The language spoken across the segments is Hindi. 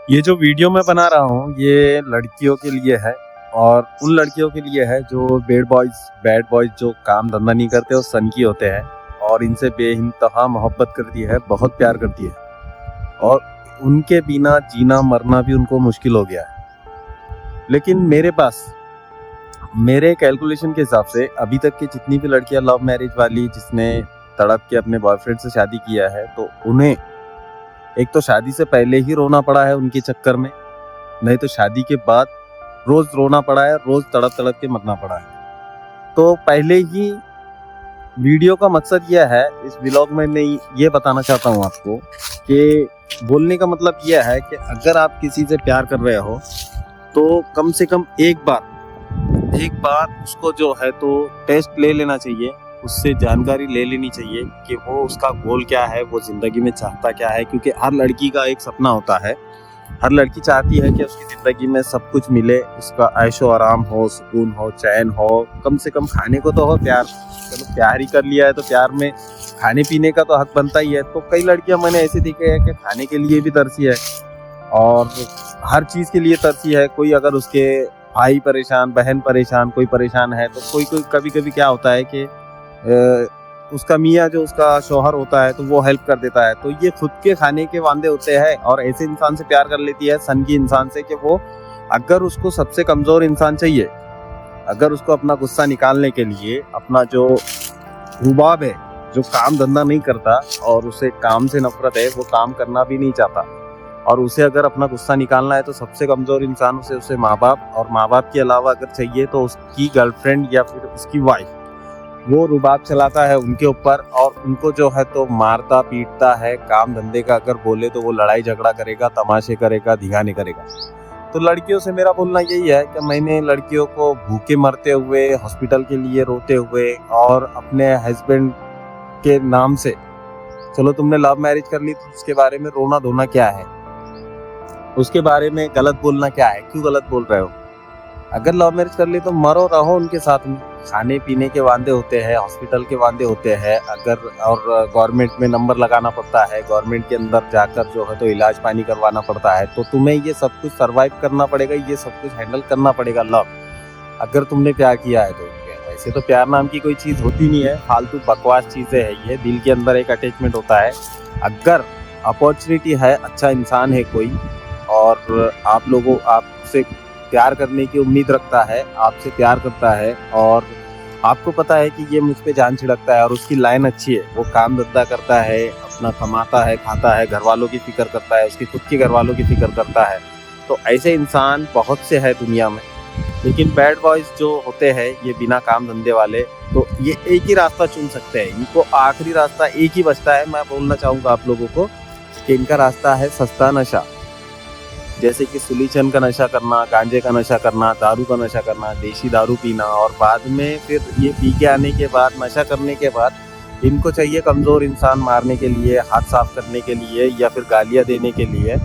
ये जो वीडियो मैं बना रहा हूँ ये लड़कियों के लिए है और उन लड़कियों के लिए है जो बैड बॉयज जो काम धंधा नहीं करते और सनकी होते हैं और इनसे बेइंतहा मोहब्बत करती है, बहुत प्यार करती है और उनके बिना जीना मरना भी उनको मुश्किल हो गया है। लेकिन मेरे कैलकुलेशन के हिसाब से अभी तक की जितनी भी लड़कियां लव मैरिज वाली जिसने तड़प के अपने बॉयफ्रेंड से शादी किया है, तो उन्हें एक तो शादी से पहले ही रोना पड़ा है उनके चक्कर में, नहीं तो शादी के बाद रोज रोना पड़ा है, रोज तड़प तड़प के मरना पड़ा है। तो पहले ही वीडियो का मकसद यह है, इस व्लॉग में मैं ये बताना चाहता हूँ आपको कि बोलने का मतलब यह है कि अगर आप किसी से प्यार कर रहे हो तो कम से कम एक बार उसको जो है तो टेस्ट ले लेना चाहिए, उससे जानकारी ले लेनी चाहिए कि वो उसका गोल क्या है, वो जिंदगी में चाहता क्या है। क्योंकि हर लड़की का एक सपना होता है, हर लड़की चाहती है कि उसकी जिंदगी में सब कुछ मिले, उसका ऐशो आराम हो, सुकून हो, चैन हो, कम से कम खाने को तो हो। चलो प्यार ही कर लिया है तो प्यार में खाने पीने का तो हक बनता ही है। तो कई लड़कियां मैंने ऐसे देखे हैं कि खाने के लिए भी तरसी है और हर चीज के लिए तरसी है। कोई अगर उसके भाई परेशान, बहन परेशान, कोई परेशान है तो कोई कभी कभी क्या होता है कि उसका मियाँ जो उसका शौहर होता है तो वो हेल्प कर देता है। तो ये खुद के खाने के वांदे होते हैं और ऐसे इंसान से प्यार कर लेती है, सनकी इंसान से, कि वो अगर उसको सबसे कमजोर इंसान चाहिए, अगर उसको अपना गुस्सा निकालने के लिए, अपना जो रुबाब है, जो काम धंधा नहीं करता और उसे काम से नफरत है, वो काम करना भी नहीं चाहता, और उसे अगर अपना गुस्सा निकालना है तो सबसे कमजोर इंसान उसे माँ बाप, और माँ बाप के अलावा अगर चाहिए तो उसकी गर्लफ्रेंड या फिर उसकी वाइफ, वो रुबाब चलाता है उनके ऊपर और उनको जो है तो मारता पीटता है। काम धंधे का अगर बोले तो वो लड़ाई झगड़ा करेगा, तमाशे करेगा, धिगाने करेगा। तो लड़कियों से मेरा बोलना यही है कि मैंने लड़कियों को भूखे मरते हुए, हॉस्पिटल के लिए रोते हुए और अपने हस्बैंड के नाम से, चलो तुमने लव मैरिज कर ली तो उसके बारे में रोना धोना क्या है, उसके बारे में गलत बोलना क्या है, क्यों गलत बोल रहे हो? अगर लव मैरिज कर ली तो मरो रहो उनके साथ में। खाने पीने के वांदे होते हैं, हॉस्पिटल के वांदे होते हैं, अगर और गवर्नमेंट में नंबर लगाना पड़ता है, गवर्नमेंट के अंदर जाकर जो है तो इलाज पानी करवाना पड़ता है, तो तुम्हें ये सब कुछ सरवाइव करना पड़ेगा, ये सब कुछ हैंडल करना पड़ेगा लव, अगर तुमने प्यार किया है तो। वैसे तो प्यार नाम की कोई चीज़ होती नहीं है, फालतू बकवास चीज़ें है ये। दिल के अंदर एक अटैचमेंट होता है। अगर अपॉर्चुनिटी है, अच्छा इंसान है कोई और आपसे प्यार करने की उम्मीद रखता है, आपसे प्यार करता है और आपको पता है कि ये मुझ पे जान छिड़कता है और उसकी लाइन अच्छी है, वो काम धंधा करता है, अपना कमाता है, खाता है, घर वालों की फिक्र करता है, उसकी खुद के घर वालों की फिक्र करता है, तो ऐसे इंसान बहुत से हैं दुनिया में। लेकिन बैड बॉयज जो होते हैं ये बिना काम धंधे वाले, तो ये एक ही रास्ता चुन सकते हैं, इनको आखिरी रास्ता एक ही बचता है। मैं बोलना चाहूँगा आप लोगों को कि इनका रास्ता है सस्ता नशा, जैसे कि सुलीचन का नशा करना, गांजे का नशा करना, दारू का नशा करना, देशी दारू पीना, और बाद में फिर ये पी के आने के बाद, नशा करने के बाद इनको चाहिए कमज़ोर इंसान मारने के लिए, हाथ साफ करने के लिए, या फिर गालियाँ देने के लिए,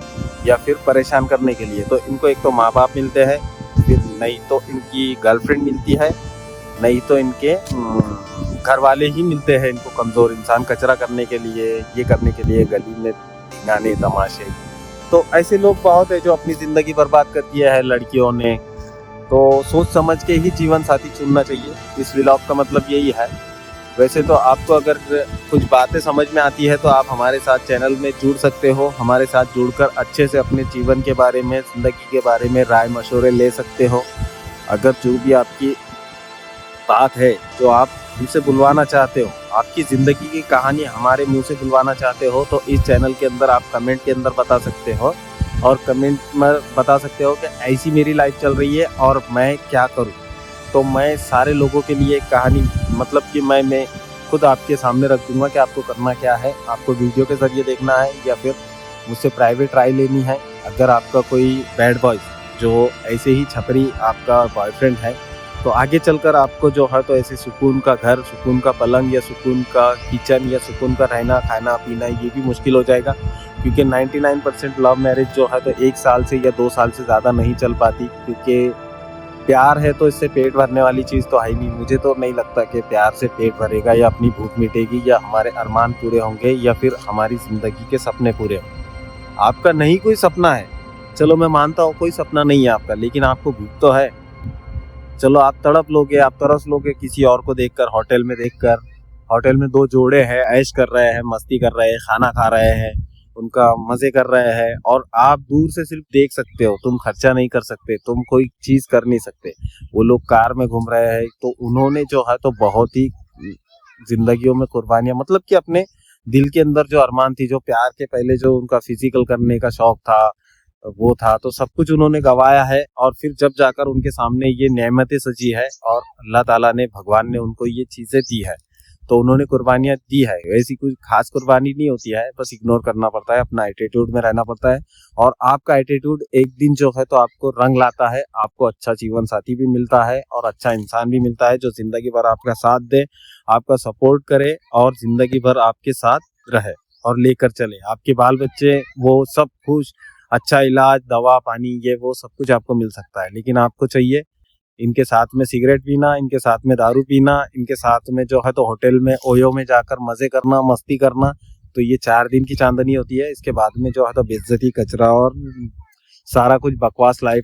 या फिर परेशान करने के लिए। तो इनको एक तो माँ बाप मिलते हैं, फिर नहीं तो इनकी गर्लफ्रेंड मिलती है, नहीं तो इनके घर वाले ही मिलते हैं इनको कमज़ोर इंसान, कचरा करने के लिए, ये करने के लिए, गली में गाने तमाशे। तो ऐसे लोग बहुत है जो अपनी ज़िंदगी बर्बाद कर दिया है लड़कियों ने। तो सोच समझ के ही जीवन साथी चुनना चाहिए, इस व्लॉग का मतलब यही है। वैसे तो आपको अगर कुछ बातें समझ में आती है तो आप हमारे साथ चैनल में जुड़ सकते हो, हमारे साथ जुड़कर अच्छे से अपने जीवन के बारे में, ज़िंदगी के बारे में राय मशवरे ले सकते हो। अगर जो भी आपकी बात है जो आप हमसे बुलवाना चाहते हो, आपकी ज़िंदगी की कहानी हमारे मुंह से बुलवाना चाहते हो, तो इस चैनल के अंदर आप कमेंट के अंदर बता सकते हो और कमेंट में बता सकते हो कि ऐसी मेरी लाइफ चल रही है और मैं क्या करूं। तो मैं सारे लोगों के लिए एक कहानी, मतलब कि मैं खुद आपके सामने रख दूंगा कि आपको करना क्या है। आपको वीडियो के ज़रिए देखना है या फिर मुझसे प्राइवेट राय लेनी है। अगर आपका कोई बैड बॉय जो ऐसे ही छपरी आपका बॉयफ्रेंड है, तो आगे चलकर आपको जो है तो ऐसे सुकून का घर, सुकून का पलंग, या सुकून का किचन, या सुकून का रहना खाना पीना, ये भी मुश्किल हो जाएगा। क्योंकि 99% लव मैरिज जो है तो 1 साल से या 2 साल से ज़्यादा नहीं चल पाती, क्योंकि प्यार है तो इससे पेट भरने वाली चीज़ तो है ही नहीं। मुझे तो नहीं लगता कि प्यार से पेट भरेगा या अपनी भूख मिटेगी या हमारे अरमान पूरे होंगे या फिर हमारी ज़िंदगी के सपने पूरे होंगे। आपका नहीं कोई सपना है चलो मैं मानता हूँ कोई सपना नहीं है आपका, लेकिन आपको भूख तो है। चलो आप तड़प लोगे, आप तरस लोगे किसी और को देखकर, होटल में देखकर। होटल में दो जोड़े हैं, ऐश कर रहे हैं, मस्ती कर रहे हैं, खाना खा रहे हैं, उनका मजे कर रहे हैं, और आप दूर से सिर्फ देख सकते हो। तुम खर्चा नहीं कर सकते, तुम कोई चीज कर नहीं सकते। वो लोग कार में घूम रहे हैं, तो उन्होंने जो है तो बहुत ही जिंदगियों में कुर्बानियां, मतलब कि अपने दिल के अंदर जो अरमान थी, जो प्यार के पहले जो उनका फिजिकल करने का शौक था, वो था, तो सब कुछ उन्होंने गवाया है। और फिर जब जाकर उनके सामने ये नेमतें सजी है और अल्लाह ताला ने, भगवान ने उनको ये चीजें दी है, तो उन्होंने कुर्बानियां दी है। ऐसी कुछ खास कुर्बानी नहीं होती है, बस इग्नोर करना पड़ता है, अपना एटीट्यूड में रहना पड़ता है। और आपका एटीट्यूड एक दिन जो है तो आपको रंग लाता है, आपको अच्छा जीवन साथी भी मिलता है और अच्छा इंसान भी मिलता है, जो जिंदगी भर आपका साथ दे, आपका सपोर्ट करे और जिंदगी भर आपके साथ रहे और लेकर चले। आपके बाल बच्चे वो सब खुश, अच्छा इलाज, दवा पानी, ये वो सब कुछ आपको मिल सकता है। लेकिन आपको चाहिए इनके साथ में सिगरेट पीना, इनके साथ में दारू पीना, इनके साथ में जो है तो होटल में, ओयो में जाकर मजे करना, मस्ती करना। तो ये 4 दिन की चांदनी होती है। इसके बाद में जो है तो बेइज्जती, कचरा और सारा कुछ बकवास लाइफ